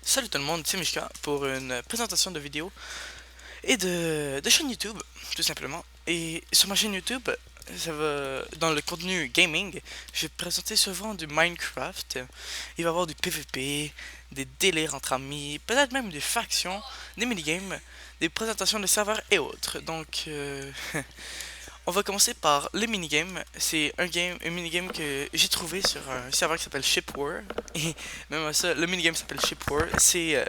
Salut tout le monde, c'est Mishka pour une présentation de vidéo et de chaîne YouTube, tout simplement. Et sur ma chaîne YouTube, ça va, dans le contenu gaming, je vais présenter souvent du Minecraft. Il va y avoir du PvP, des délires entre amis, peut-être même des factions, des minigames, des présentations de serveurs et autres. Donc, on va commencer par le minigame. C'est un minigame que j'ai trouvé sur un serveur qui s'appelle Shipware. Et même à ça, le minigame s'appelle Shipware. C'est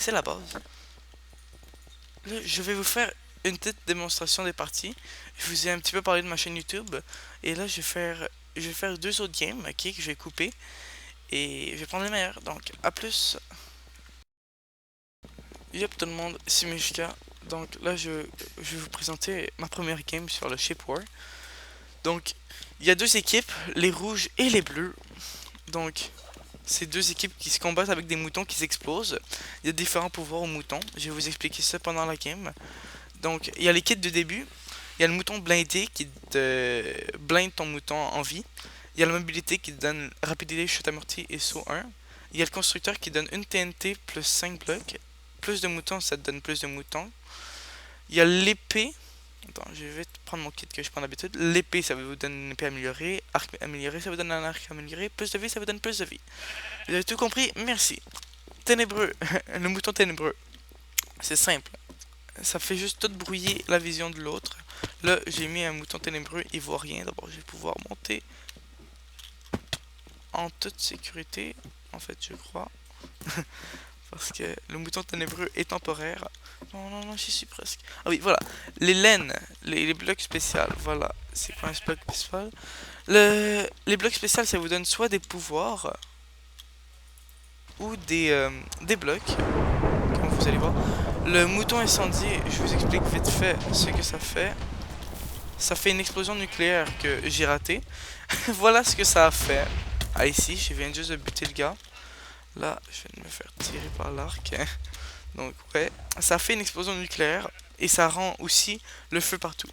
la base. Là, je vais vous faire une petite démonstration des parties. Je vous ai un petit peu parlé de ma chaîne YouTube. Et là, je vais faire deux autres games, ok, que je vais couper. Et je vais prendre les meilleurs. Donc, à plus. Yep, tout le monde, c'est Mishka. Donc là, je vais vous présenter ma première game sur le Shipware. Donc, il y a deux équipes, les rouges et les bleus. Donc, c'est deux équipes qui se combattent avec des moutons qui s'explosent. Il y a différents pouvoirs aux moutons. Je vais vous expliquer ça pendant la game. Donc, il y a l'équipe de début. Il y a le mouton blindé qui te blinde ton mouton en vie. Il y a la mobilité qui te donne rapidité, chute amortie et saut 1. Il y a le constructeur qui donne une TNT plus 5 blocs. Plus de moutons, ça te donne plus de moutons. Il y a l'épée. Attends, je vais prendre mon kit que je prends d'habitude. L'épée, ça vous donne une épée améliorée. Arc amélioré, ça vous donne un arc amélioré. Plus de vie, ça vous donne plus de vie. Vous avez tout compris? Merci. Ténébreux. Le mouton ténébreux. C'est simple. Ça fait juste tout brouiller la vision de l'autre. Là, j'ai mis un mouton ténébreux. Il voit rien. D'abord, je vais pouvoir monter en toute sécurité. En fait, je crois. Parce que le mouton ténébreux est temporaire. Non, non, non, j'y suis presque. Ah oui, voilà. Les laines, les blocs spéciaux. Voilà. C'est quoi un bloc spécial? Les blocs spéciaux, ça vous donne soit des pouvoirs ou des blocs, comme vous allez voir. Le mouton incendie, je vous explique vite fait ce que ça fait. Ça fait une explosion nucléaire que j'ai ratée. Voilà ce que ça a fait. Ah, ici, je viens juste de buter le gars. Là, je viens de me faire tirer par l'arc. Donc, ouais, ça fait une explosion nucléaire et ça rend aussi le feu partout.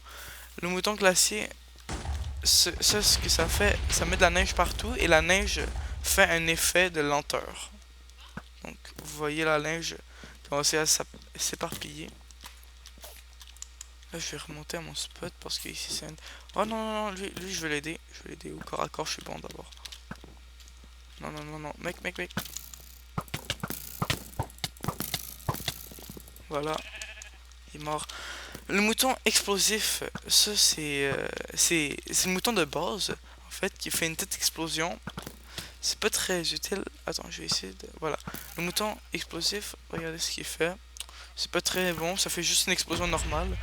Le mouton glacier, ce que ça fait, ça met de la neige partout et la neige fait un effet de lenteur. Donc, vous voyez la neige commencer à s'éparpiller. Là, je vais remonter à mon spot parce que ici c'est un... Oh non, non, non, lui je vais l'aider. Je vais l'aider au corps à corps, je suis bon d'abord. Non, non, non, non, mec. Voilà, il est mort. Le mouton explosif, ça c'est le mouton de base, en fait, qui fait une petite explosion. C'est pas très utile. Attends, je vais essayer de... Voilà. Le mouton explosif, regardez ce qu'il fait. C'est pas très bon, ça fait juste une explosion normale.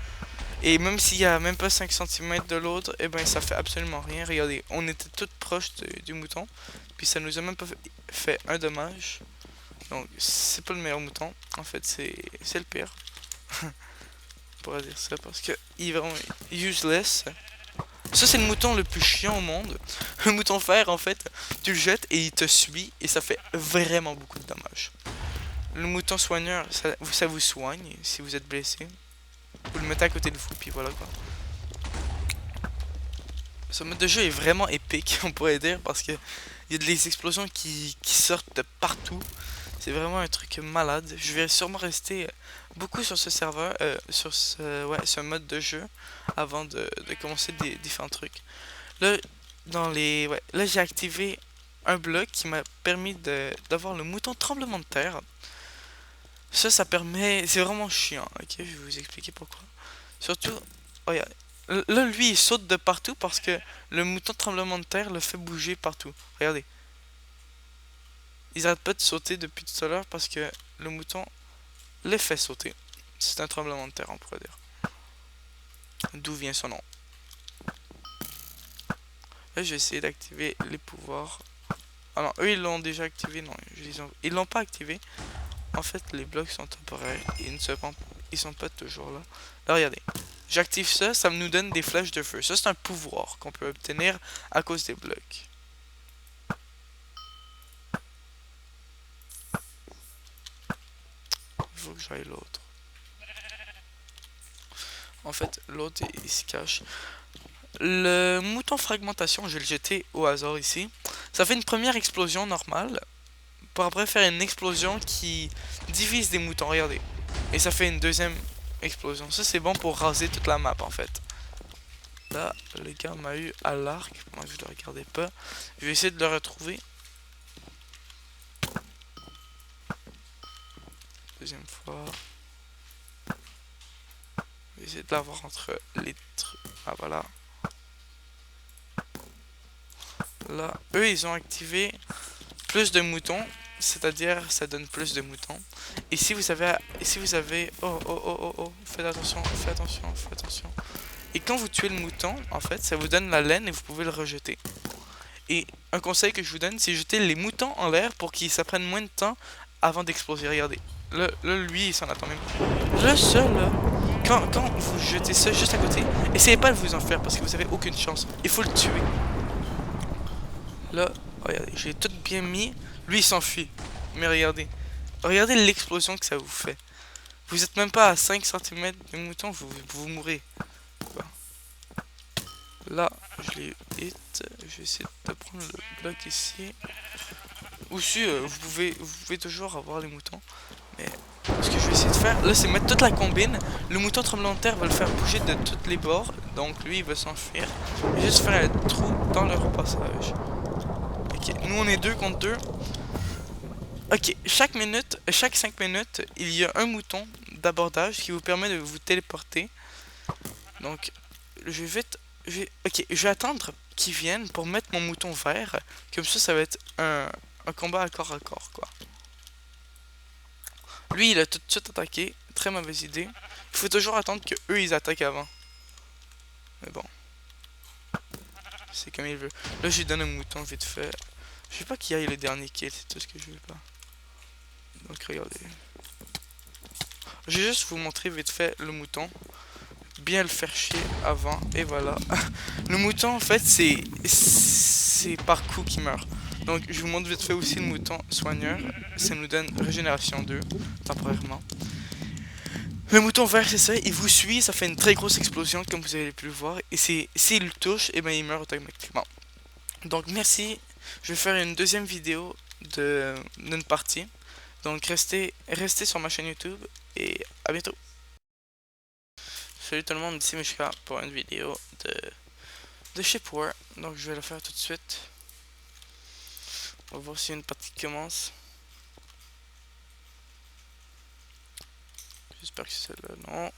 Et même s'il y a même pas 5 cm de l'autre, et ben ça fait absolument rien. Regardez, on était tout proche du mouton. Puis ça nous a même pas fait un dommage. Donc c'est pas le meilleur mouton. En fait, c'est le pire. On pourrait dire ça parce que il est vraiment useless. Ça, c'est le mouton le plus chiant au monde. Le mouton fer, en fait, tu le jettes et il te suit et ça fait vraiment beaucoup de dommages. Le mouton soigneur, ça vous soigne si vous êtes blessé. Vous le mettez à côté de vous, puis voilà quoi. Ce mode de jeu est vraiment épique, on pourrait dire, parce que il y a des explosions qui sortent de partout. C'est vraiment un truc malade. Je vais sûrement rester beaucoup sur ce serveur, sur ce mode de jeu, avant de commencer des différents trucs. Là, là j'ai activé un bloc qui m'a permis d'avoir le mouton tremblement de terre. Ça permet... C'est vraiment chiant, ok? Je vais vous expliquer pourquoi. Surtout, regarde. Là, lui, il saute de partout parce que le mouton tremblement de terre le fait bouger partout. Regardez. Ils arrêtent pas de sauter depuis tout à l'heure parce que le mouton les fait sauter. C'est un tremblement de terre, on pourrait dire. D'où vient son nom. Là, je vais essayer d'activer les pouvoirs. Ah non, eux, ils l'ont déjà activé. Non, ils l'ont pas activé. En fait, les blocs sont temporaires. Ils sont pas toujours là. Là, regardez. J'active ça, ça nous donne des flèches de feu. Ça, c'est un pouvoir qu'on peut obtenir à cause des blocs. Il faut que j'aille l'autre. En fait, l'autre, il se cache. Le mouton fragmentation, je vais le jeter au hasard ici. Ça fait une première explosion normale. pour après faire une explosion qui divise des moutons, regardez. Et ça fait une deuxième explosion. Ça c'est bon pour raser toute la map en fait. Là, le gars m'a eu à l'arc. Moi je le regardais pas. Je vais essayer de le retrouver. Deuxième fois. Je vais essayer de l'avoir entre les trucs. Ah voilà. Là, eux ils ont activé plus de moutons. C'est-à-dire ça donne plus de moutons. Et si vous avez... Oh oh oh oh oh. Faites attention, faites attention, faites attention. Et quand vous tuez le mouton, en fait, ça vous donne la laine et vous pouvez le rejeter. Et un conseil que je vous donne, c'est jeter les moutons en l'air pour qu'ils ça prenne moins de temps avant d'exploser. Regardez. Là, lui, il s'en attend même. Le seul, là, quand vous jetez ça juste à côté, essayez pas de vous en faire parce que vous avez aucune chance. Il faut le tuer. Là, regardez, j'ai tout bien mis. Lui, il s'enfuit. Mais regardez. Regardez l'explosion que ça vous fait. Vous êtes même pas à 5 cm de mouton, vous mourrez. Là, je l'ai hit. Je vais essayer de prendre le bloc ici. Ou si, vous pouvez toujours avoir les moutons. Mais ce que je vais essayer de faire, là, c'est mettre toute la combine. Le mouton tremblement de terre va le faire bouger de tous les bords. Donc, lui, il va s'enfuir. Juste faire un trou dans le repassage. Ok, nous, on est 2 contre 2. Ok, chaque 5 minutes, il y a un mouton d'abordage qui vous permet de vous téléporter. Donc, je vais vite... ok, je vais attendre qu'ils viennent pour mettre mon mouton vert. Comme ça va être un combat à corps, quoi. Lui, il a tout de suite attaqué. Très mauvaise idée. Il faut toujours attendre que eux ils attaquent avant. Mais bon. C'est comme il veut. Là, je lui donne un mouton vite fait. Je veux pas qu'il aille le dernier kill, c'est tout ce que je veux pas. Donc, regardez. Je vais juste vous montrer vite fait le mouton. Bien le faire chier avant. Et voilà. Le mouton, en fait, c'est par coup qu'il meurt. Donc, je vous montre vite fait aussi le mouton soigneur. Ça nous donne régénération 2, temporairement. Le mouton vert, c'est ça, il vous suit, ça fait une très grosse explosion, comme vous avez pu le voir. Et s'il le touche, et ben il meurt automatiquement. Donc, merci. Je vais faire une deuxième vidéo d'une partie. Donc, restez sur ma chaîne YouTube. Et à bientôt. Salut tout le monde, ici Mishka pour une vidéo de Ship War. Donc, je vais la faire tout de suite. On va voir si une partie commence. J'espère que c'est celle-là. Non.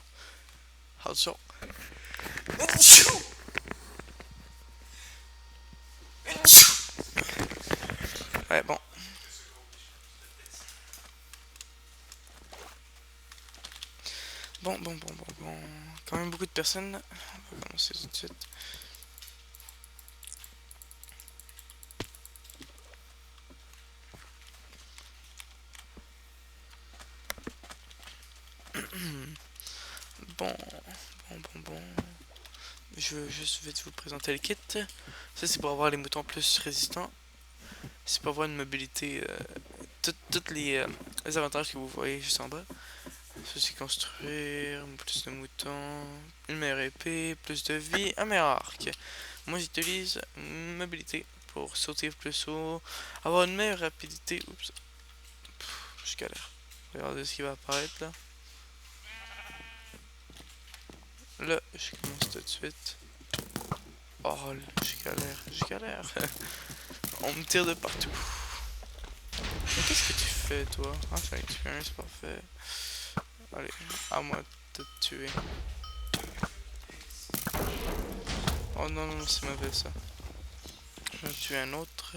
Also. Ouais, bon. Bon. Quand même beaucoup de personnes. On va commencer tout de suite. Bon. Je veux juste vite vous présenter le kit. Ça, c'est pour avoir les moutons plus résistants. C'est pour avoir une mobilité. Toutes les avantages que vous voyez juste en bas. Ça, c'est construire, plus de moutons, une meilleure épée, plus de vie, un meilleur arc. Moi, j'utilise mobilité pour sauter plus haut, avoir une meilleure rapidité. Oups. Je galère. Regardez ce qui va apparaître là. Là, je commence tout de suite. Oh, je galère. On me tire de partout. Qu'est-ce que tu fais, toi? Ah, c'est une expérience parfait. Allez, à moi de te tuer. Oh non, c'est mauvais ça. Je vais en tuer un autre.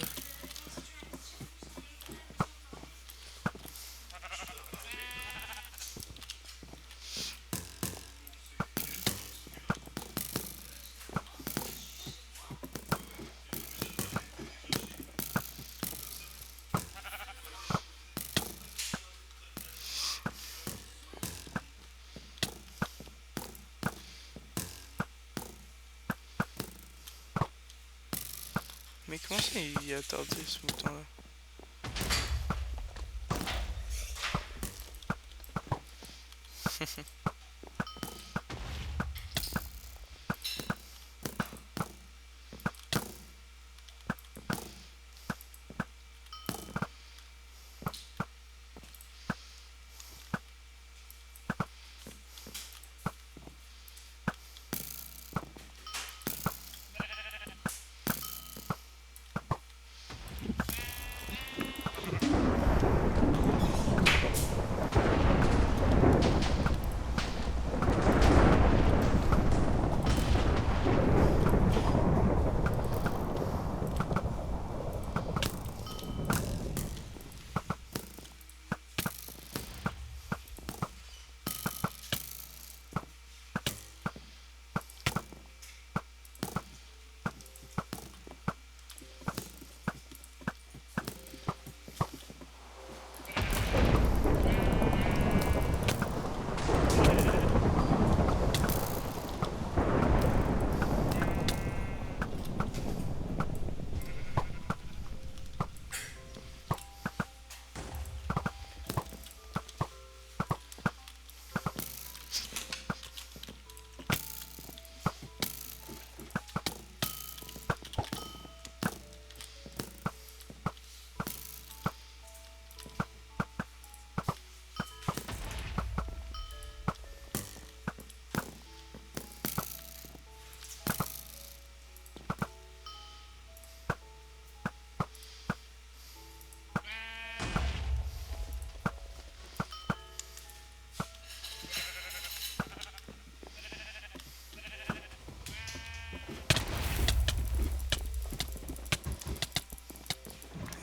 Mais comment ça il a tardé ce bouton là?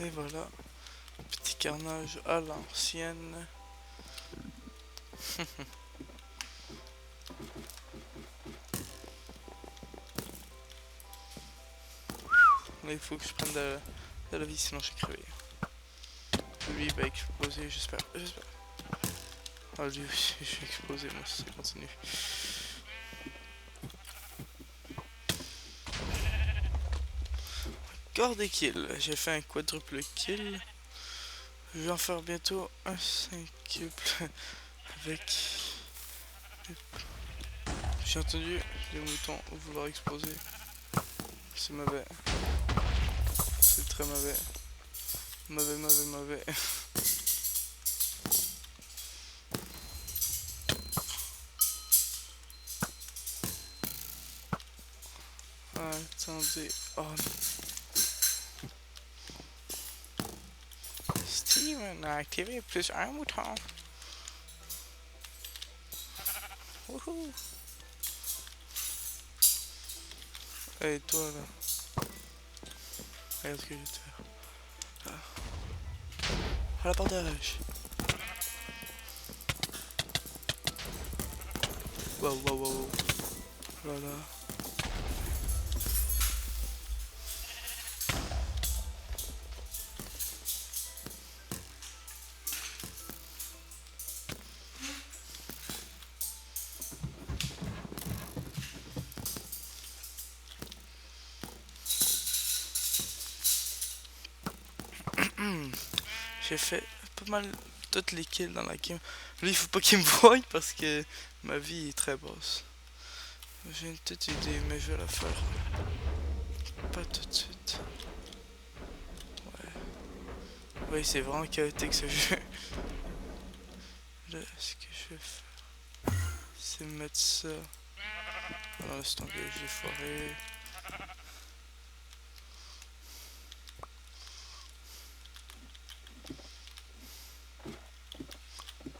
Et voilà, petit carnage à l'ancienne. Là, il faut que je prenne de la vie, sinon je vais crever. Lui, il va exploser, j'espère. Ah, lui aussi, je vais exploser, moi, si ça continue. Encore des kills. J'ai fait un quadruple kill. Je vais en faire bientôt un cinquuple avec... J'ai entendu les moutons vouloir exploser. C'est mauvais. C'est très mauvais. Mauvais. Attendez. Oh non. Steven a activé plus un mouton. Wouhou. Et toi là. Regarde ce que je vais te faire. À l'abordage. Wow. Voilà. J'ai fait pas mal toutes les kills dans la game. Lui, il faut pas qu'il me voie parce que ma vie est très basse. J'ai une petite idée, mais je vais la faire pas tout de suite. Ouais. Oui, c'est vraiment chaotique ce jeu. Là, ce que je vais faire, c'est mettre ça. Ah non, laisse tomber, j'ai foiré.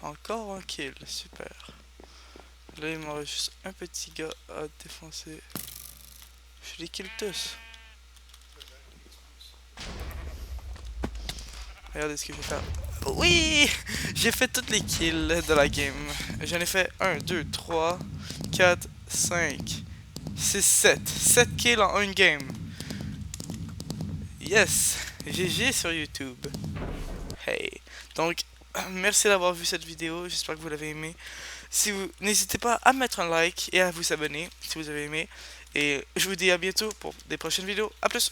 Encore un kill, super. Là, il m'en reste juste un petit gars à défoncer. Je les kill tous. Regardez ce que je vais faire. Oui! J'ai fait toutes les kills de la game. J'en ai fait 1, 2, 3, 4, 5, 6, 7. 7 kills en une game. Yes! GG sur YouTube. Hey! Donc, merci d'avoir vu cette vidéo. J'espère que vous l'avez aimé. Si vous n'hésitez pas à mettre un like et à vous abonner si vous avez aimé. Et je vous dis à bientôt pour des prochaines vidéos. A plus!